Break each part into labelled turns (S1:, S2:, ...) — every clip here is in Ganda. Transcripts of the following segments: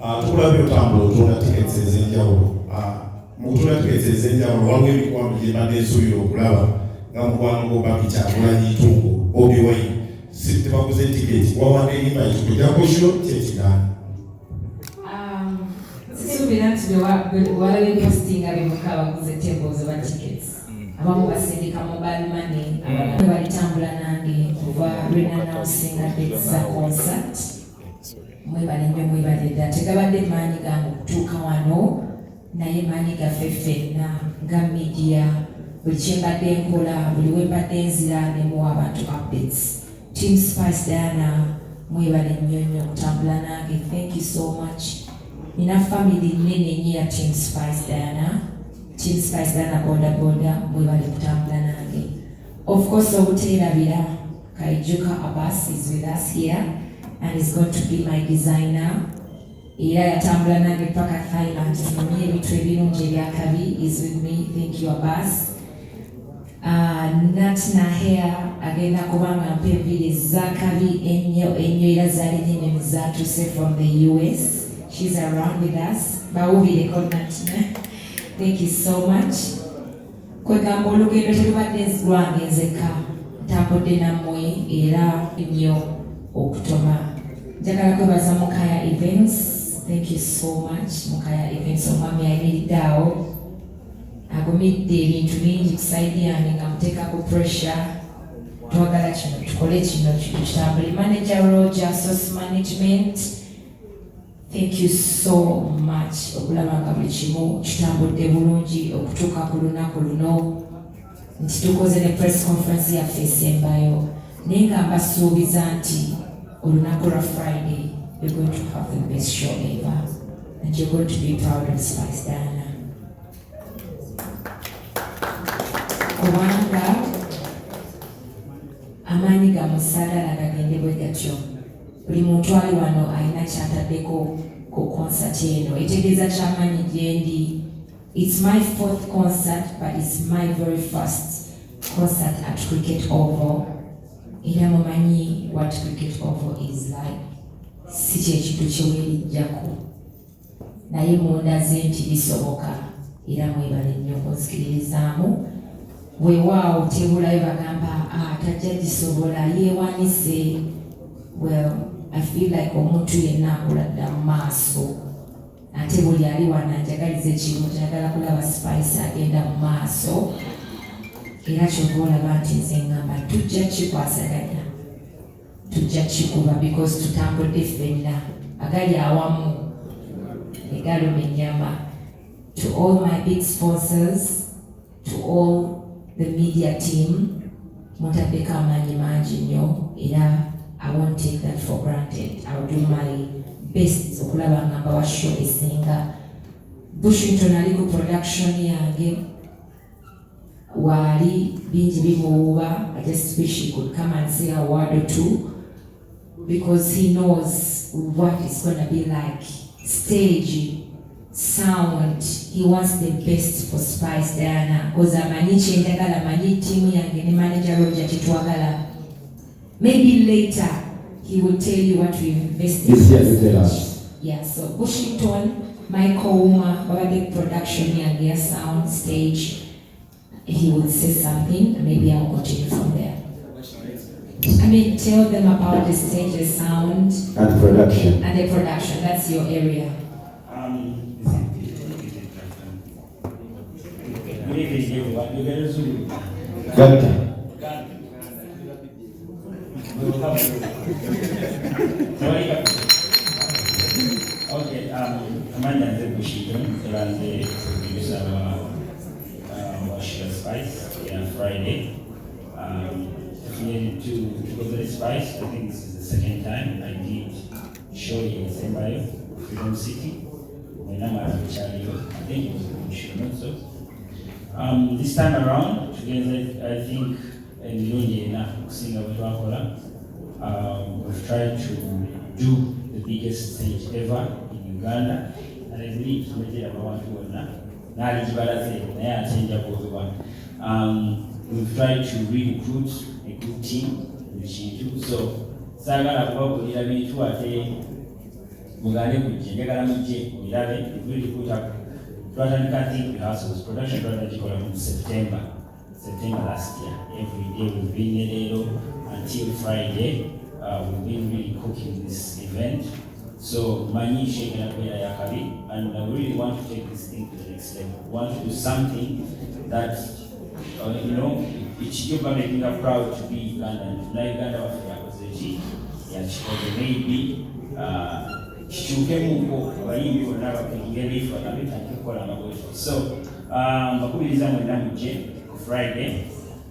S1: Tukulabe otambula otunda tickets ez'enjawulo. Mu kutunda tickets ez'enjawulo waliwo emikwano gye mbadde nsuubira okulaba nga mukwano gwo Barbie Kyagulanyi Itungo, Bobi Wine. Si tebaguze tickets, wawadde invite kujjako kyo kyekigaana.
S2: Sisuubira nti walabye posting abemuka abaguze tables oba tickets. Abamu basindika mobile money, abamu balitambula nange kuva lwenannouncing dates za concert. Mwebale nnyo mwebale ddala. Tegabadde maanyi gange okutuuka wano, naye maanyi gaffe ffenna nga media, buli kye mbadde nkola, buli we mbadde nzira ne muwa abantu updates. Team Spice Diana, mwebale nnyo nnyo okutambula nange. Thank you so much. Nina family nnene nnyo ya Team Spice Diana. Team Spice Diana boda mwebale kutambula nange. Of course, obuteerabira Kaijuka Abbas is with us here and is going to be my designer. Era yatambula nange paka Thailand. Mumye ebintu ebirungi ebyakabi is with me. Thank you Abbas. Natina hair agenda kubanga mpe enviiri zakabi ennyo era zaali nnene zaatuse from the US. She's around with us. Bawubireko Natina. Thank you so much. Kwegamba olugendo terubadde lwange nzekka. Ntambudde nammwe era nnyo okutoma. Njagala kwebaza Mukaya Events. Thank you so much. Mukaya Events omwami ayimiriddeawo. Agumidde ebintu bingi kusayidi yange nga muteekako pressure. Twagala kino tukole kino kitambule. Manager Roger, Source Management. Thank you so much. Okulaba nga buli kimu kitambudde bulungi okutuuka ku lunaku luno. Nti tukoze ne press conference yaffe esembayo. Naye nga mbasuubiza nti olunaku lwa Friday, you're going to have the best show ever. And you're going to be proud of Spice Diana. Kubanga amaanyi ga Musarara gagende bwe gatyo. Buli muntu ali wano alina kyataddeko ku concert eno. Etegeeza kyamaanyi gye ndi. It's my 4th concert, but it's my very first concert at Cricket Oval. Era mumanyi what Cricket Oval is like. Si kyekintu kyeweerijjako. Naye mundaze nti bisoboka. Era mwebale nnyo kunzikiririzaamu. Weewaawo tebulayo bagamba tajja gisobola yeewanise. Well, I feel like omuntu yenna akuladda mu maaso. Ate buli ali wano anjagaliza ekimu kyagala kulaba Spice agenda mu maaso. Era kyova olaba nti nze ngamba tujja kikwasaganya. Tujja kikuba because tutambudde ffenna. Agali awamu egaluma ennyama. To all my big sponsors, to all the media team, mutaddeko amaanyi mangi nnyo era I won't take that for granted. I'll do my best okulaba nga mbawa show esinga. Bushington ali ku production yange. Wali bingi bimuwuba. I just wish he could come and say a word or two because he knows what it's going to be like. Stage, sound. He wants the best for Spice Diana. Because amanyi kyendagala, amanyi team yange ne manager Roger kitwagala. Maybe later he will tell you what we invested.
S1: He's here to tell us.
S2: Yeah, so Bushington, Michael Uma, Babade production yange, sound, stage. He will say something, maybe I'll continue from there. I mean, tell them about the stage, the sound,
S1: and production.
S2: And the production. That's your area.
S3: Okay, Amanda and Bushington, around the producer of Spice on Friday. To go to the Spice, I think this is the second time I did show in Sembayo, Freedom City. When I'm at Charlie, I think it was a good show, not so. This time around, together, I think, and Lundi enough, sing of Wakola, we've tried to do the biggest stage ever in Uganda, and I believe it's made about 1 now. We've tried to recruit a good team, which you do. So, Sagara probably I mean to mugane kujja njagala mujje mirabe really put up twatandika think rehearsals production twatandikikola mu September last year. Every day we've been here until Friday. We've been really cooking this event. So many shaking up Yakabi, and I really want to take this thing to the next level. We want to do something that it's you making us proud to be Ugandan. Now Uganda was Yakozeji, Yachikobe maybe Chukemu abayimbi bonna bakengeri ifa nabitandikola amagozo. So bakubiriza mwenda mujje ku Friday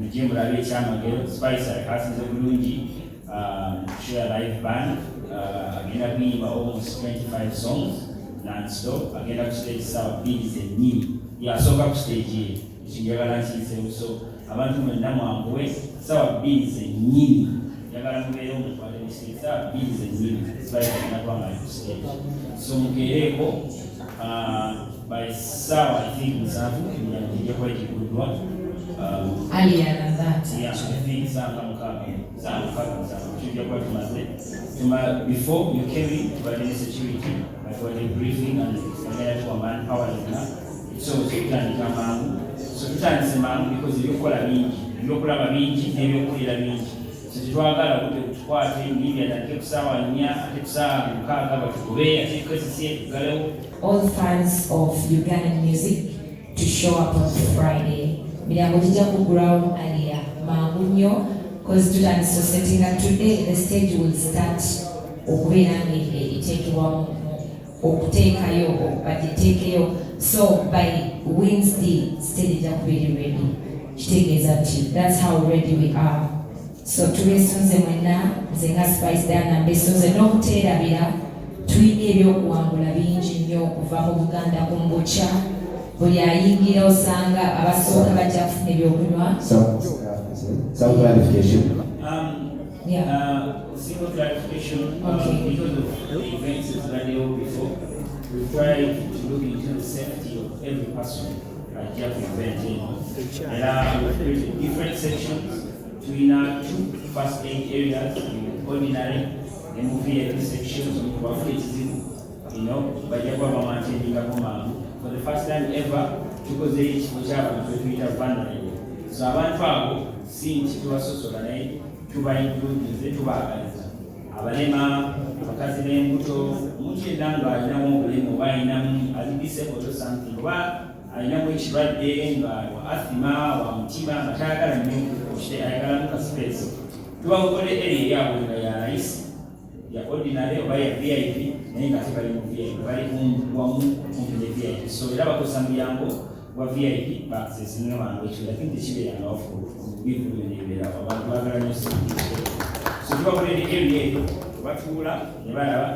S3: mujje mulabe ekyamagero Spice akasize bulungi share live band agenda kuyimba almost 25 songs non-stop agenda ku stage sawa bbiri zennyini yasooka ku stage ekinjagala nkiyiseewo so abantu mwenda mwanguwe sawa bbiri zennyini njagala mubeere omukwate stage sawa bbiri zennyini Spice agenda kuba nga ali ku stage so mukeereko by sawa I think musanvu emiryango gijja kuba giguddwa
S2: earlier than that.
S3: Yeah, I think before you came in, but in security, like for the briefing and to a manpower, so you can come so you can say, man, because you call a beach, you call a beach, and you call a beach. So you are going to squat in Libya and keep sour near, keep sour, and cargo to wear, I think it's a
S2: all fans of Ugandan music to show up on Friday. Milango jija ku ground earlier mangunyo because tutandise setting up today. The stage will start okubeera ng'eteekebwamu okuteekayo bagiteekeyo so by Wednesday stage ejja kubeera ready kitegeeza nti that's how ready we are. So tubeesunze mwenna nze nga Spice Diana mbeesunze n'okuteerabira tulina ebyokuwangula bingi nnyo okuva mu Buganda ku mbukya buli ayingira osanga abasooka bajja kufuna ebyokunywa.
S4: Some clarification.
S3: Simple clarification.
S2: Okay.
S3: Because of the events that they were before, we try to look into the safety of every person at the event. There are different sections between two first aid areas, ordinary, and movie sections, by the for the first time ever, because they each have vulnerable. So abantu abo sinti tubasosola naye tubayinkuludize tubagaliza abalema abakazi n'embuto omuntu yenna nga alinamu obulemu oba alinamu ali disabled or something oba alinamu ekirwadde nga wa athima wa mutima nga tayagala nnyo ayagalamu ka space tubakole area yaabwe nga ya layisi ya ordinary oba ya VIP naye nga tebali mu VIP bali wamu kumpi ne VIP so era bakosa mulyango wa VIP access nga bantu lakini tekibeera wafu bivulu n'ebeera abantu baagala nnyo so tubakolera area eyo batuula ne balaba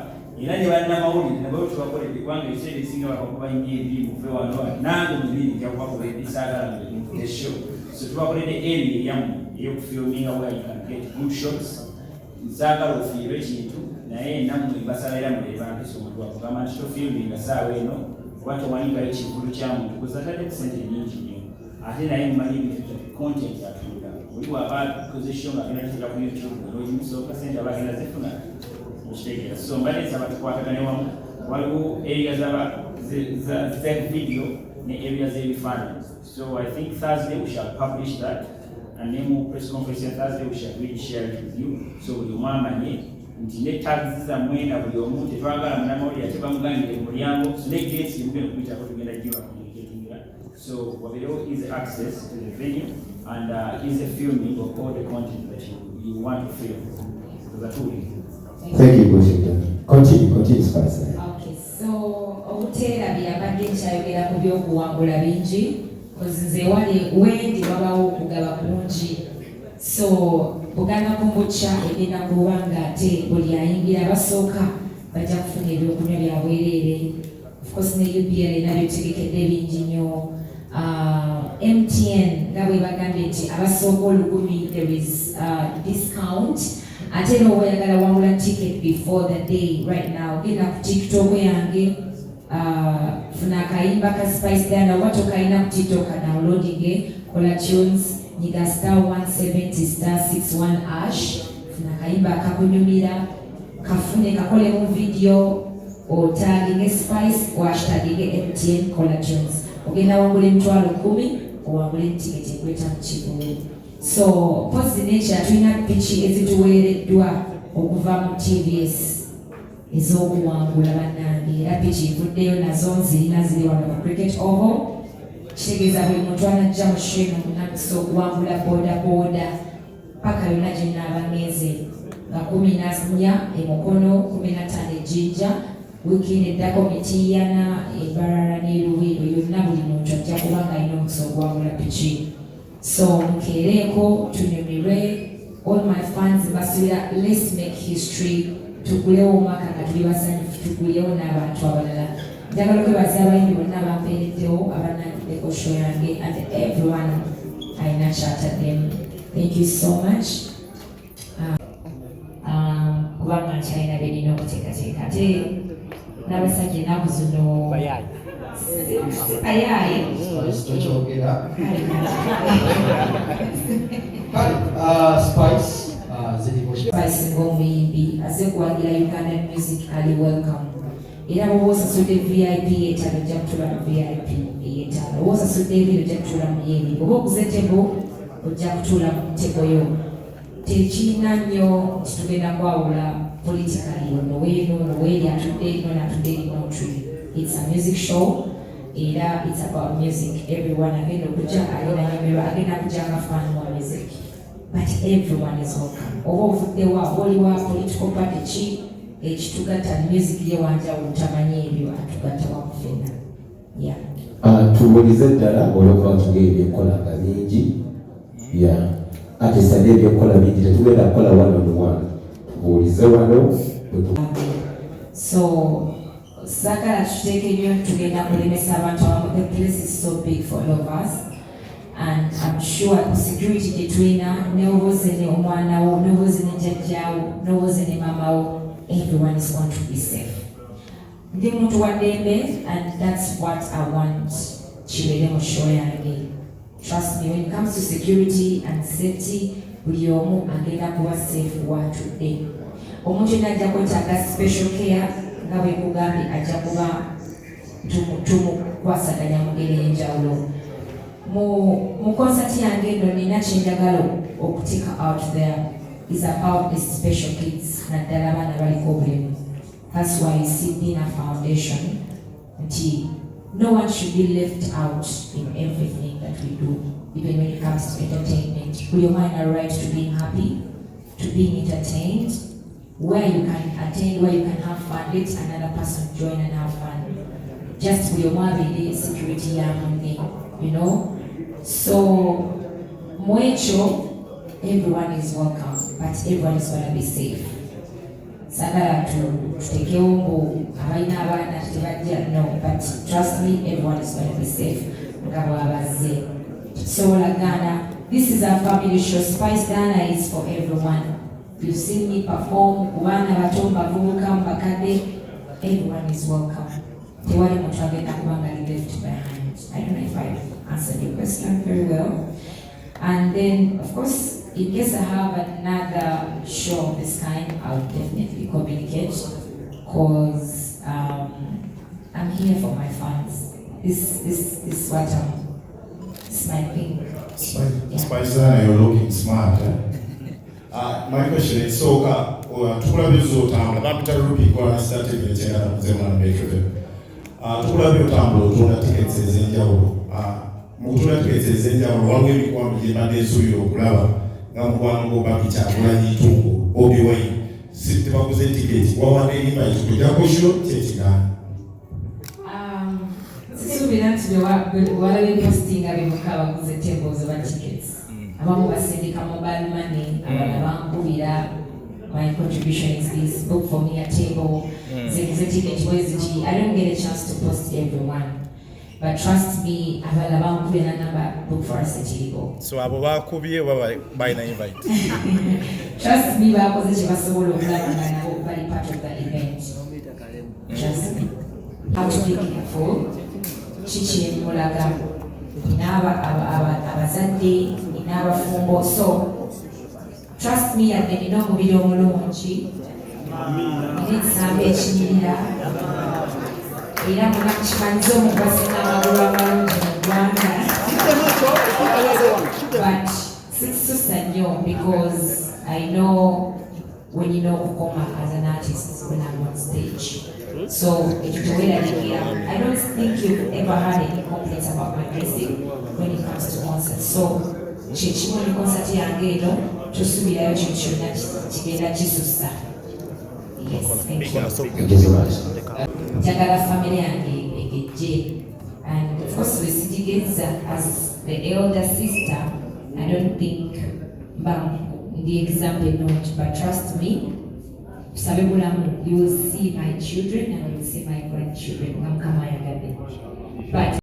S3: era ne bannamawulire nabo tubakolera kubanga ekiseera ekisinga bakakuba nnyo ebi muve wano nange mubiri nja kubakolera ebisaagala mu show so tubakolera area eyamu ey'okufilminga where you can get good shots nsaagala ofiirwe ekintu naye nammwe basalira mulebange somuntu wakugamba nti tofilminga saawa eno kuba towanikayo ekivulu kya muntu kuzatadde sente nyingi nnyo ate naye mumanyi ebintu content atunda oli waba position agenda kitera ku YouTube olwogimusooka sente aba agenda zifuna mukitegeera so mbadde nsaba tukwatagane wamu waliwo area za video ne area z'ebifaananyi so I think Thursday we shall publish that and then mu press conference on Thursday we shall really share it with you so buli omu amanye nti ne tags zammwe na buli omu tetwagala munnamawulire ate bamuganyire mu mulyango so ne gates yemugenda okuyitako tugenda giba communicatingira so wabeerewo easy access to the venue and easy filming of all the content that you want to film
S4: Thank you, Buyaye. Continue, Spice.
S2: Okay, so obuteerabira badde nkyayogera ku by'okuwangula bingi nze wali wendi wabawo okugaba kungi so Buganda kumbukya egenda kuba nga ate buli ayingira basooka bajja kufuna ebyokunywa bya bwereere of course ne UBL nabyo tegekedde bingi nnyo MTN nga bwe bagambye nti abasooka 10,000 there is discount ate n'oba oyagala wangula ticket before the day right now genda ku TikTok yange funa akayimba ka Spice Diana oba tokayina ku TikTok downloading kola tunes nyiga *170*61# funa akayimba akakunyumira kafune kakolemu video otaginge Spice washtaginge MTN Collar Tunes. Ogenda wangula emitwalo 10 owangula tiketi ekweta mu Kivulu. So post nature tulina pichi ezituweereddwa okuva mu TVS ez'okuwangula bannange era pichi evuddeyo nazo zirina ziri wano mu cricket oval. Kitegeeza buli muntu anajja mu shemu munakusa okuwangula boda paka yonna gye nnaaba ngeze nga 14 emukono 15 ejjinja wiikindi eddako Mitiyana Ebarara n'Eruwero yonna buli muntu ajja kuba nga alina omukisa okuwangula pichi. So mukeereko tunyumirwe all my fans basubira let's make history tugulewo omwaka nga tuli basanyufu tugulewo n'abantu abalala. Njagala okwebaza abayimbi bonna abampeereddewo abananyiddeko show yange and everyone alina kyatademu. Thank you so much. Kubanga nkyalina birina okuteekateeka ate n'abasajja ennaku zino Bayaye. Spice ng'omuyimbi azze kuwagira Ugandan music ali welcome. Era bw'oba osasudde VIP y'etaano ojja kutuula mu VIP y'etaano. Bw'oba osasudde ebiri ojja kutuula mu y'ebiri. Bw'oba oguze tebo ojja kutuula mu tebo yo. Tekirina nnyo nti tugenda kwawula politically ono weeri atudde eno n'atudde eno tree. It's a music show. Era it's about music. Everyone agenda okujja agenda kujja nga fan wa music. But everyone is welcome. Oba ovuddewo oli wa political party ki ekitugatta music yewanjawulo tamanyi ebyo atugatta wakufena. Yeah.
S4: Tubuulize ddala olwokuba tuge ebyenkola nga bingi. Ate sadde ebyenkola bingi tetugenda kukola one on one. Tubuulize wano.
S2: So Sakala tuteeke nnyo tugenda kulemesa abantu abamu. The place is so big for all of us. And I'm sure security between Newoze ne Mwana wo, Newoze ne Jajjawo, Newoze ne Mama wo, everyone is going to be safe. Ndi muntu wa ddembe, and that's what I want kibeere mu show yange. Trust me, when it comes to security and safety, buli omu agenda kuba safe watudde. Omuntu yenna ajja kwetaaga special care nga bwe nkugambye ajja kuba tumukwasaganya mu ngeri enjawulo. Mu concert yange eno nina kyenjagala okutika out there is about these special kids naddala abaana baliko obulemu. That's why you see Dina Foundation nti no one should be left out in everything that we do, even when it comes to entertainment. Buli omu alina right to being happy, to being entertained, where you can attend, where you can have fun, let another person join and have fun. Just buli omu abeere security ya munne, you know. So mwekyo everyone is welcome, but everyone is going to be safe. Sagala tutekewo mbu abalina abaana tebajja, no, but trust me, everyone is going to be safe nga bw'abazze. So Lagana, this is a family show. Spice Dana is for everyone. You've seen me perform, kubaana bato bavubuka bakadde, everyone is welcome. Tewali muntu agenda kubanga left behind. I don't know if I answered your question very well. And then, of course, in case I have another show of this kind, I'll definitely communicate because I'm here for my fans. This is what it's my thing.
S1: Spice, you're looking smart. My question is, so tukulabe zotambula bapita rupi kwa started betera mzema na betro. Tukulabe otambula otunda tickets ezenjawulo. Mutunda tickets ezenjawulo wange bikwa mbye suyo okulaba nga mukwano bakikyagula nyitungo Bobi Wine. Site bakuze tickets wawande invite kujja ko show kyekigana.
S2: Sisubira nti walabe posting abimuka bakuze tables ba tickets. Abamu basindika mobile money, abana bankubira. My contribution is this, book for me a table, ticket, I don't get a chance to post everyone. But trust me, abana bankubira number, book for us a table.
S1: So abo bakubiye by na invite.
S2: Trust me, bakoze kibasobola okulaba nga nabo bali part of the event. Trust me. How to be careful. Chichi mulaga. Inaba abazadde, inaba fumbo. So trust me, I've been in a video mulungi. n'ekisamba ekinyirira era munakimanyiza omugasinga amagulu amalungi mu ggwanga but sisusa nnyo because I know when you know okukoma as an artist when I'm on stage. So ekyo teweeraliikira. I don't think you've ever had any complaints about my dressing when it comes to concerts. So kyekimu ne concert yange eno tosuubirayo kintu kyonna kigenda kisusa. Yes, thank you. Njagala family yange egejje, and of course wesigigeza as the elder sister. I don't think the example not, but trust me, you will see my children and you will see my grandchildren. But